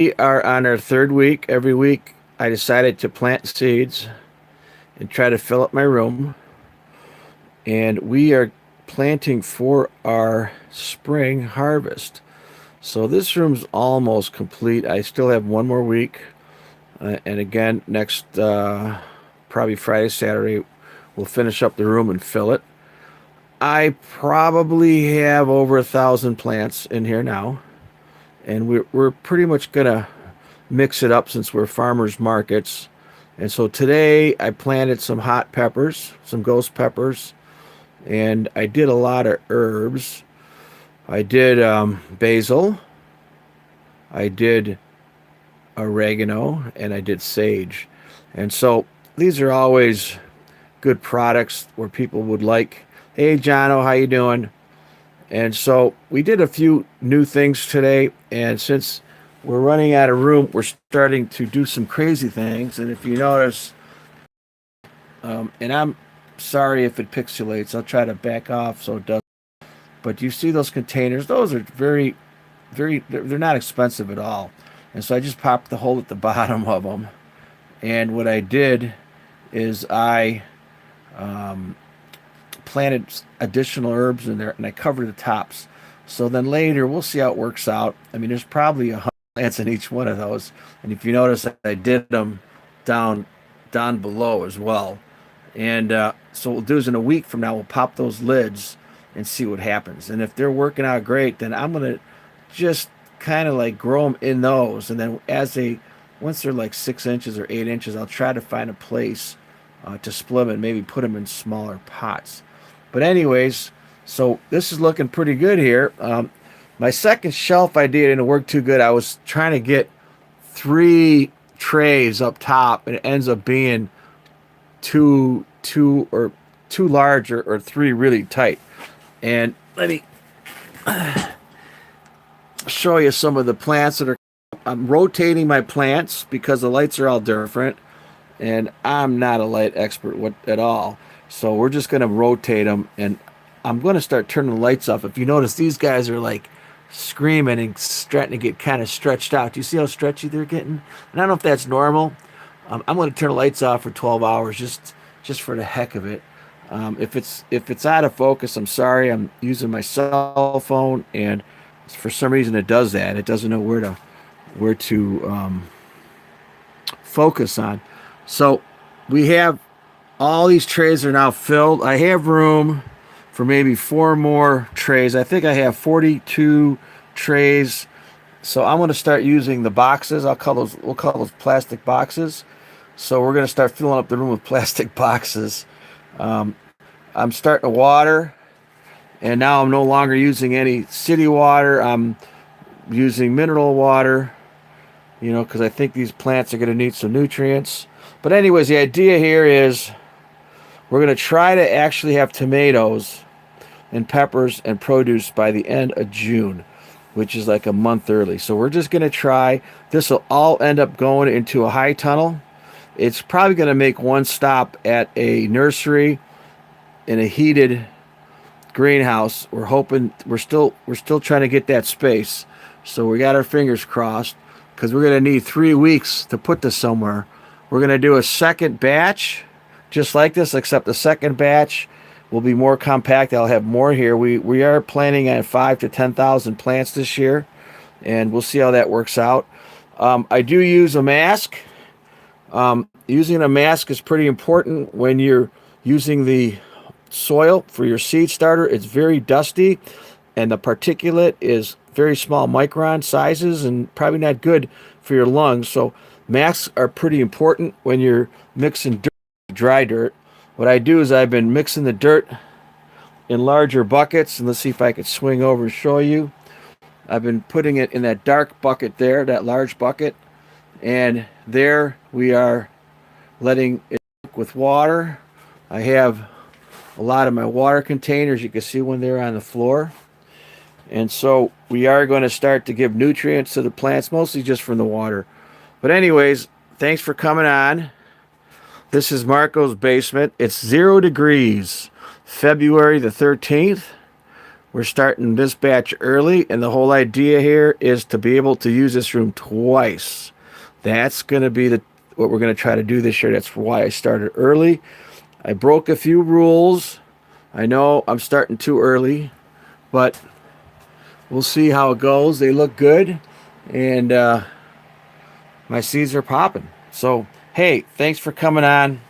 We are on our third week. Every week, I decided to plant seeds and try to fill up my room. And we are planting for our spring harvest. So this room's almost complete. I still have one more week. And again, next probably Friday, Saturday, we'll finish up the room and fill it. I probably have over 1,000 plants in here now. And we're pretty much gonna mix it up since we're farmers markets. And so today I planted some hot peppers, some ghost peppers, and I did a lot of herbs. I did basil, I did oregano, and I did sage. And so these are always good products where people would like, hey Jono, how you doing? And so we did a few new things today, and since we're running out of room, we're starting to do some crazy things. And if you notice, and I'm sorry if it pixelates, I'll try to back off so it doesn't. But you see those containers? Those are they're not expensive at all. And so I just popped the hole at the bottom of them. And what I did is I planted additional herbs in there and I covered the tops. So then later we'll see how it works out. I mean, there's probably 100 plants in each one of those. And if you notice, I did them down below as well. And so what we'll do is in a week from now, we'll pop those lids and see what happens. And if they're working out great, then I'm going to just kind of like grow them in those. And then once they're like 6 inches or 8 inches, I'll try to find a place to split them and maybe put them in smaller pots. But anyways, so this is looking pretty good here. My second shelf idea didn't work too good. I was trying to get 3 trays up top, and it ends up being two or too large or 3 really tight. And let me show you some of the plants that are. I'm rotating my plants because the lights are all different, and I'm not a light expert at all. So we're just going to rotate them, and I'm going to start turning the lights off. If you notice, these guys are like screaming and starting to get kind of stretched out. Do you see how stretchy they're getting? And I don't know if that's normal. I'm going to turn the lights off for 12 hours just for the heck of it. If it's out of focus, I'm sorry. I'm using my cell phone, and for some reason it does that. It doesn't know where to focus on. So we have all these trays are now filled. I have room for maybe 4 more trays. I think I have 42 trays. So I'm going to start using the boxes. We'll call those plastic boxes. So we're going to start filling up the room with plastic boxes. I'm starting to water, and now I'm no longer using any city water. I'm using mineral water, because I think these plants are going to need some nutrients. But anyways, the idea here is we're going to try to actually have tomatoes and peppers and produce by the end of June, which is like a month early. So we're just going to try. This will all end up going into a high tunnel. It's probably going to make one stop at a nursery in a heated greenhouse. We're still trying to get that space. So we got our fingers crossed because we're going to need 3 weeks to put this somewhere. We're going to do a second batch just like this, except the second batch will be more compact. I'll have more here. We are planning on 5,000 to 10,000 plants this year, and we'll see how that works out. I do use a mask. Using a mask is pretty important when you're using the soil for your seed starter. It's very dusty, and the particulate is very small micron sizes and probably not good for your lungs. So masks are pretty important when you're mixing dirt, dry dirt. What I do is I've been mixing the dirt in larger buckets, and let's see if I could swing over and show you. I've been putting it in that dark bucket there, that large bucket, and there we are letting it cook with water. I have a lot of my water containers. You can see one there on the floor. And so we are going to start to give nutrients to the plants, mostly just from the water. But anyways, thanks for coming on. This is Marco's basement. It's 0 degrees, February the 13th. We're starting this batch early, and the whole idea here is to be able to use this room twice. That's going to be what we're going to try to do this year. That's why I started early. I broke a few rules. I know I'm starting too early, but we'll see how it goes. They look good, and my seeds are popping. So, hey, thanks for coming on.